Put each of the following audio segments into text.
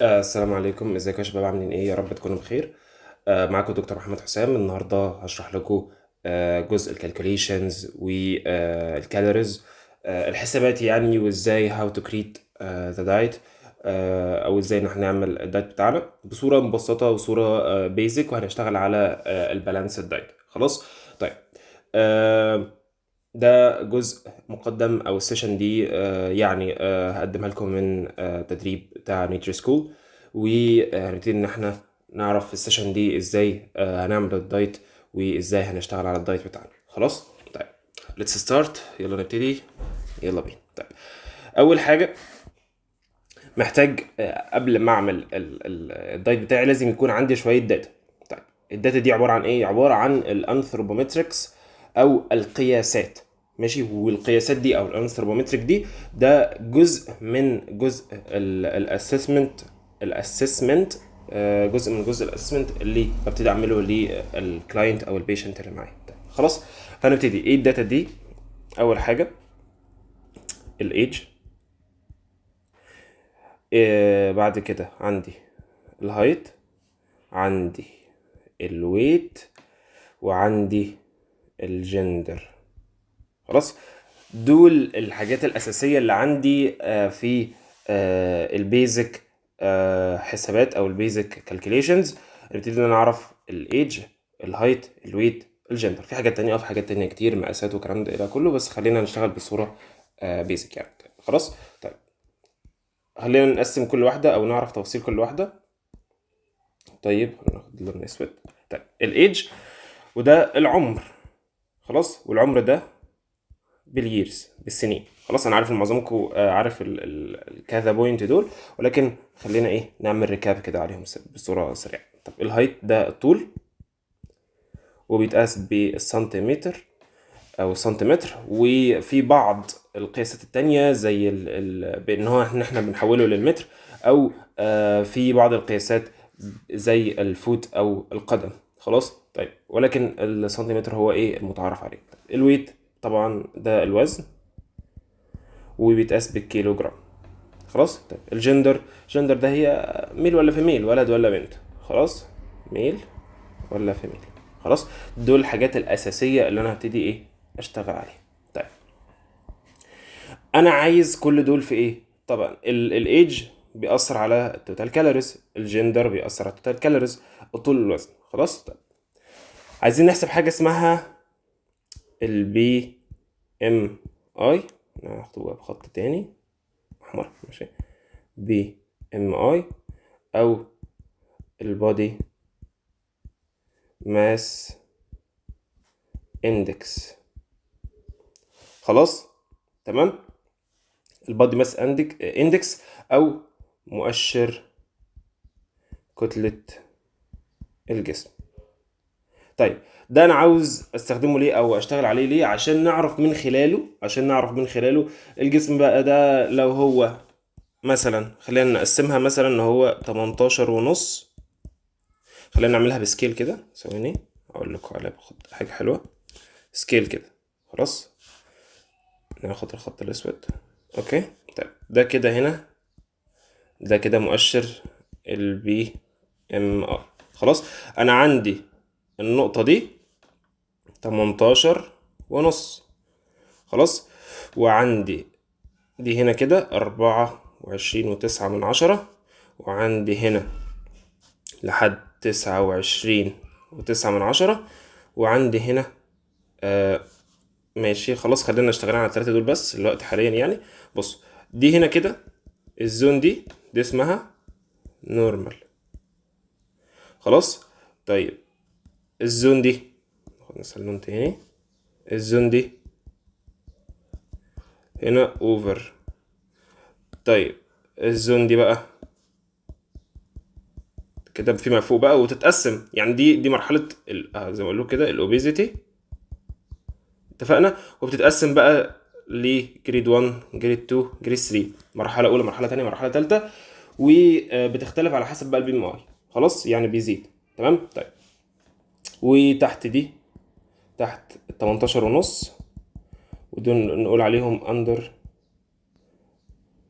السلام عليكم، ازيكم يا شباب؟ عاملين ايه؟ يا رب تكونوا بخير. معاكم دكتور محمد حسام. النهارده هشرح لكم جزء الكالكوليشنز والكالوريز، الحسابات يعني، وازاي how to create the diet، او ازاي ان احنا نعمل الدايت بتاعنا بصوره مبسطه وصوره بيزك، وهنشتغل على البالانس الدايت. خلاص. طيب. ده جزء مقدم، او السيشن دي يعني هقدمها لكم من تدريب بتاع نيتشر سكول، وهنبتدي ان احنا نعرف في السيشن دي ازاي هنعمل الدايت، وازاي هنشتغل على الدايت بتاعنا. خلاص. طيب، let's start. يلا نبتدي. يلا بينا. طيب، اول حاجه محتاج قبل ما اعمل الدايت بتاعي لازم يكون عندي شويه داتا. طيب، الداتا دي عباره عن ايه؟ عباره عن الانثروبومتريكس او القياسات. ماشي. والقياسات دي او الانثروبومتريك دي ده جزء من جزء الاسسمنت. الاسسمنت جزء من جزء الاسسمنت اللي ببتدي اعمله للكلاينت او البيشنت اللي معايا. طيب، خلاص. فنبتدي. ايه الداتا دي؟ اول حاجه الايدج. بعد كده عندي الهايت، عندي الويت، وعندي الجندر. خلاص. دول الحاجات الأساسية اللي عندي في البيزك حسابات أو البيزك كالكوليشنز. نبتدي إن أنا أعرف الإيدج، الهايت، الويت، الجندر. في حاجات تانية، في حاجات تانية كتير، مقاسات وكلام ده إلى كله، بس خلينا نشتغل بصورة بيزك يعني. خلاص. طيب، خلينا نقسم كل واحدة أو نعرف تفاصيل كل واحدة. طيب، هناخد لون اسود. طيب، الايدج وده العمر. خلاص. والعمر ده بالييرز، بالسنين. خلاص. انا عارف ان معظمكم عارف الكذا بوينت دول، ولكن خلينا ايه نعمل ريكاب كده عليهم بصوره سريعه. طب، الهايت ده الطول، وبيتقاس بالسنتيمتر او سنتيمتر. وفي بعض القياسات التانية زي بان هو ان احنا بنحوله للمتر، او في بعض القياسات زي الفوت او القدم. خلاص. طيب، ولكن السنتيمتر هو ايه المتعارف عليه. طيب، الويت طبعا ده الوزن، وبيتقاس بالكيلو جرام. خلاص. طيب، الجندر ده هي ميل ولا فيميل، ولد ولا بنت. خلاص. ميل ولا فيميل. خلاص. دول الحاجات الاساسيه اللي انا هبتدي ايه اشتغل عليها. طيب، انا عايز كل دول في ايه؟ طبعا الايدج بيأثر على التوتال كالوريز، الجندر بيأثر على التوتال كالوريز، الطول والوزن. خلاص. طيب، عايزين نحسب حاجه اسمها البي ام اي. هكتبها بخط تاني احمر. ماشي. بي ام اي او البودي ماس اندكس. خلاص. تمام. البودي ماس اندكس او مؤشر كتلة الجسم. طيب، ده انا عاوز استخدمه ليه او اشتغل عليه ليه؟ عشان نعرف من خلاله الجسم بقى ده. لو هو مثلا، خلينا نقسمها مثلا ان هو 18 ونص. خلينا نعملها بسكيل كده. ثواني اقول لكم على حاجة حلوة. سكيل كده. خلاص. ناخد الخط الاسود. اوكي. طيب، ده كده هنا، ده كده مؤشر البي ام ار. خلاص. انا عندي النقطة دي 18 ونص. خلاص. وعندي دي هنا كده 24.9 من 10، وعندي هنا لحد 29.9 من 10، وعندي هنا ماشي. خلاص، خلينا نشتغل على الثلاثة دول بس الوقت حاليا يعني. بص، دي هنا كده الزون دي اسمها نورمال. خلاص. طيب، الزون دي، ناخد مثلا لون تاني. الزون دي هنا اوفر. طيب، الزون دي بقى كده فيما فوق بقى، وتتقسم يعني. دي مرحلة زي ما اقول كده الاوبيزيتي. اتفقنا. وبتتقسم بقى لجريد 1، جريد 2، جريد 3. مرحلة اولى، مرحلة تانية، مرحلة تالتة. وبتختلف على حسب بقى البي ام اي. خلاص. يعني بيزيد. تمام. طيب، وتحت دي، تحت 18 ونص، ودول نقول عليهم اندر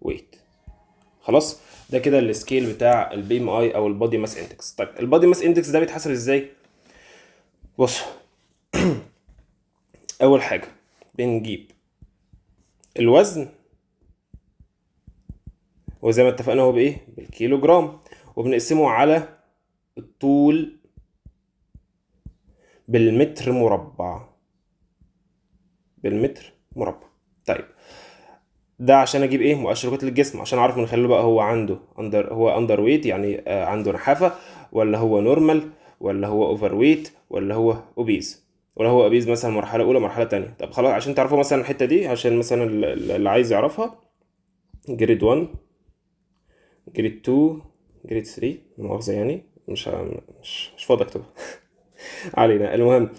ويت. خلاص. ده كده السكيل بتاع البي ام اي او البودي ماس اندكس. طيب البودي ماس اندكس ده بيتحسب ازاي؟ بص اول حاجه بنجيب الوزن، وزي ما اتفقنا هو بايه؟ بالكيلو جرام، وبنقسمه على الطول بالمتر مربع. بالمتر مربع. طيب ده عشان اجيب ايه؟ مؤشر كتله الجسم، عشان اعرف من خلاله بقى هو عنده اندر ويت يعني عنده نحافه، ولا هو نورمال، ولا هو اوفر ويت، ولا هو اوبيز، ولا هو اوبيز مثلا مرحله اولى مرحله تانية. طب خلاص عشان تعرفوا مثلا الحته دي، عشان مثلا اللي عايز يعرفها، جريد 1، جريد 2، جريد 3، لا مؤاخذه يعني مش فاضي اكتبها علينا. المهم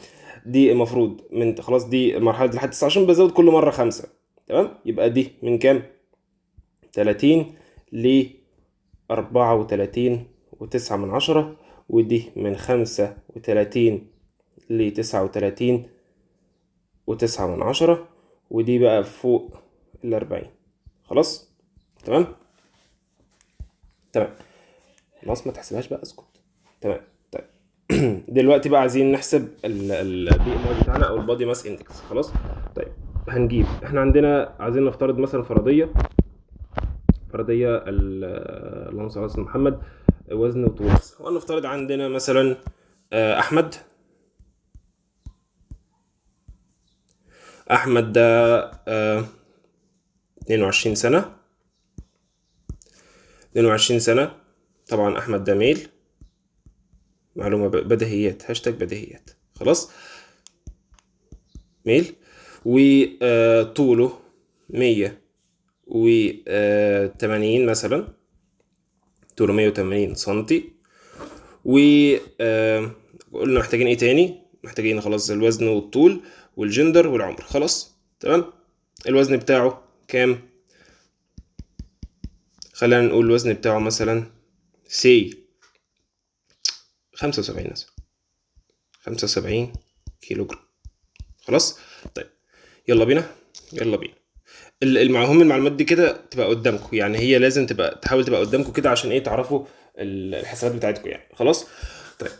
دي المفروض من خلاص دي المرحله دي لحد 19 بزود كل مره 5. تمام، يبقى دي من كام؟ 30 ل 34.9، ودي من 35 ل 39.9، ودي بقى فوق 40. خلاص تمام. تمام خلاص، ما تحسبهاش بقى، اسكت. تمام. طيب دلوقتي بقى عايزين نحسب البي ام اي بتاعنا او البادي ماس اندكس. خلاص طيب هنجيب، احنا عندنا عايزين نفترض مثلا فرضيه اللهم صل على سيدنا محمد، وزن وطول. ونفترض عندنا مثلا احمد ده 22 سنة. 22 سنة. طبعا احمد ده ميل، معلومة بديهيات، هاشتاج بديهيات. خلاص ميل، وطوله 180 مثلا، طوله 180 سنتي. وقلنا محتاجين ايه تاني؟ محتاجين خلاص الوزن والطول والجندر والعمر. خلاص تمام. الوزن بتاعه كام؟ خلينا نقول الوزن بتاعه مثلا سي 75 مثلا، 75 كيلو جرام. خلاص طيب يلا بينا. المهم المعلومات دي كده تبقى قدامكم، يعني هي لازم تحاول تبقى قدامكم كده، عشان ايه؟ تعرفوا الحسابات بتاعتكم يعني. خلاص طيب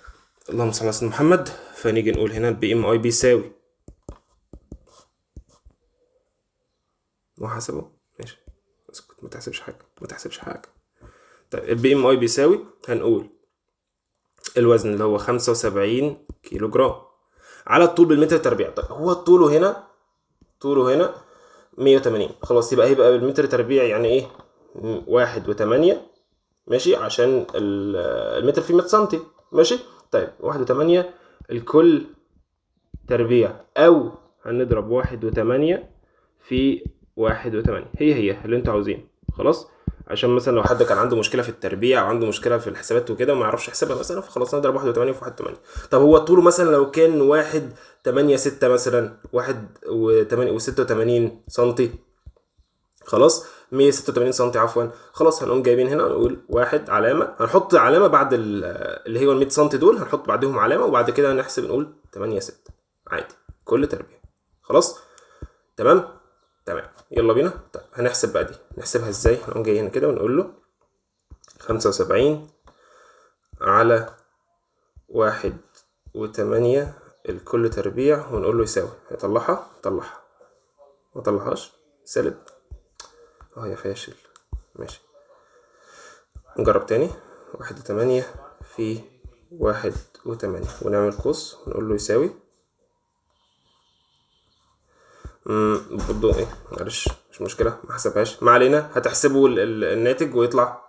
اللهم صل على سيدنا محمد. فنيجي نقول هنا البي ام اي بيساوي محاسبه. ماشي اسكت، ما تحسبش حاجه. طيب البي ام اي بيساوي، هنقول الوزن اللي هو 75 كيلو جرام على الطول بالمتر تربيع. طيب هو طوله هنا 180. خلاص هيبقى بالمتر تربيع يعني ايه؟ 1.8. ماشي، عشان المتر فيه 100 سنتي. ماشي طيب 1.8 الكل تربيع، او هنضرب 1.8 في 1.8، هي اللي انتوا عاوزينه. خلاص عشان مثلا لو حد كان عنده مشكله في التربيع او عنده مشكله في الحسابات وكده وما يعرفش يحسبها مثلا، فخلاص نضرب 1.8 في 1.8. طب هو طوله مثلا لو كان 1.86 مثلا، 1.86 سنتي، خلاص 186 سنتي عفوا. خلاص هنقوم جايبين هنا نقول واحد علامه، هنحط علامه بعد اللي هو ال 100 سنتي دول، هنحط بعدهم علامه، وبعد كده هنحسب نقول 8 6 عادي كل تربيع. خلاص تمام. يلا بينا. طيب هنحسب بقى دي، نحسبها ازاي؟ هنقوم جاي هنا كده ونقول له 75 على 1.8 الكل تربيع، ونقول له يساوي، هيطلعها ما طلعهاش سالب يا فاشل. ماشي نجرب تاني، 1.8 في 1.8 ونعمل قوس ونقول له يساوي. برضو ايه، معلش مش مشكلة، ما حسبهاش، ما علينا. هتحسبوا الناتج ويطلع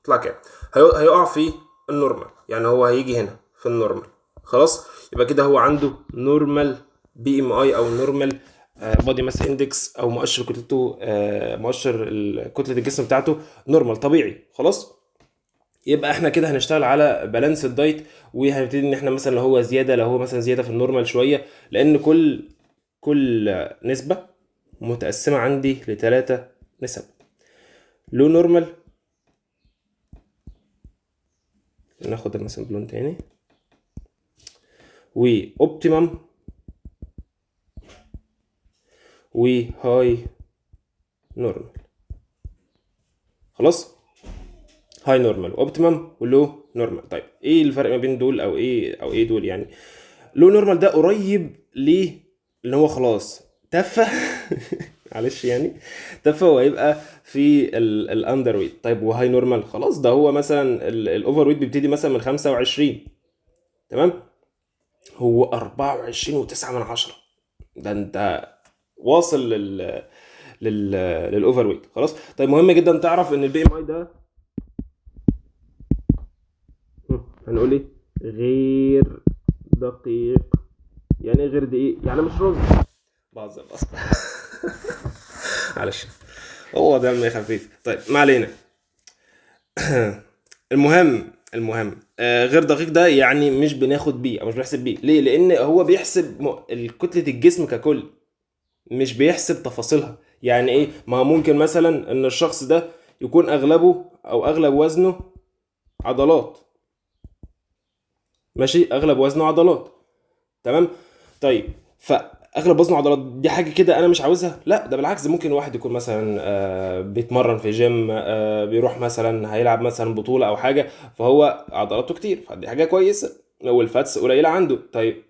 كام؟ هيقع في النورمال، يعني هو هيجي هنا في النورمال. خلاص يبقى كده هو عنده نورمال بي ام اي او نورمال بودي ماس اندكس، او مؤشر كتلته، مؤشر كتلة الجسم بتاعته نورمال طبيعي. خلاص يبقى احنا كده هنشتغل على بالانس الدايت، وهنبتدي ان احنا مثلا لو هو زياده، لو هو مثلا زياده في النورمال شويه، لان كل نسبه متقسمه عندي ل3 نسب: لو نورمال، ناخد مثلا بلون تاني، واوبتيمم، وهاي نورمال. خلاص هاي نورمال اوبتيمم ولو نورمال. طيب ايه الفرق ما بين دول او ايه دول يعني؟ لو نورمال ده قريب ليه اللي هو خلاص تفه معلش يعني تفه وهيبقى في الاندر ويت. طيب وهاي نورمال خلاص ده هو مثلا الاوفر ويت بيبتدي مثلا من 25، تمام، هو 24.9 من عشرة. ده انت واصل لل للاوفر ويت خلاص. طيب مهم جدا تعرف ان البي ام اي ده هنقول ايه؟ غير دقيق. يعني ايه غير دقيق؟ يعني مش رز. بهزر اصلا معلش، هو دم خفيف. طيب ما علينا. المهم غير دقيق ده يعني مش بناخد بيه او مش بنحسب بيه. ليه؟ لان هو بيحسب كتلة الجسم ككل، مش بيحسب تفاصيلها. يعني ايه؟ ما ممكن مثلا ان الشخص ده يكون اغلبه او اغلب وزنه عضلات، ماشي، اغلب وزنه عضلات، تمام. طيب فاغلب وزنه عضلات دي حاجه كده انا مش عاوزها؟ لا، ده بالعكس. ممكن واحد يكون مثلا بيتمرن في جيم، بيروح مثلا هيلعب مثلا بطوله او حاجه، فهو عضلاته كتير، فدي حاجه كويسه، والفاتس قليله عنده. طيب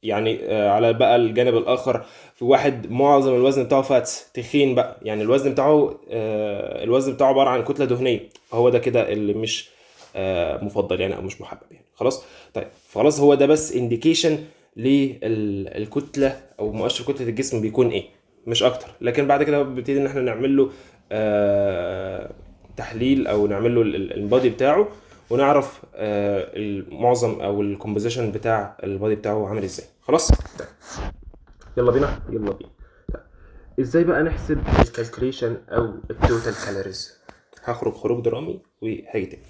يعني على بقى الجانب الاخر، في واحد معظم الوزن بتاعه فاتس تخين بقى، يعني الوزن بتاعه عباره عن كتله دهنيه، فهو ده كده اللي مش مفضل يعني او مش محبب يعني خلاص. طيب خلاص، هو ده بس انديكيشن للكتله او مؤشر كتله الجسم بيكون ايه، مش اكتر. لكن بعد كده بنبتدي ان احنا نعمل له تحليل او نعمل له البادي بتاعه، ونعرف المعظم او الكومبوزيشن بتاع البادي بتاعه عامل ازاي خلاص. طيب يلا بينا يلا بينا. طيب ازاي بقى نحسب الكالكوليشن او التوتال كالوريز؟ هخرج خروج درامي وهاجي تاني.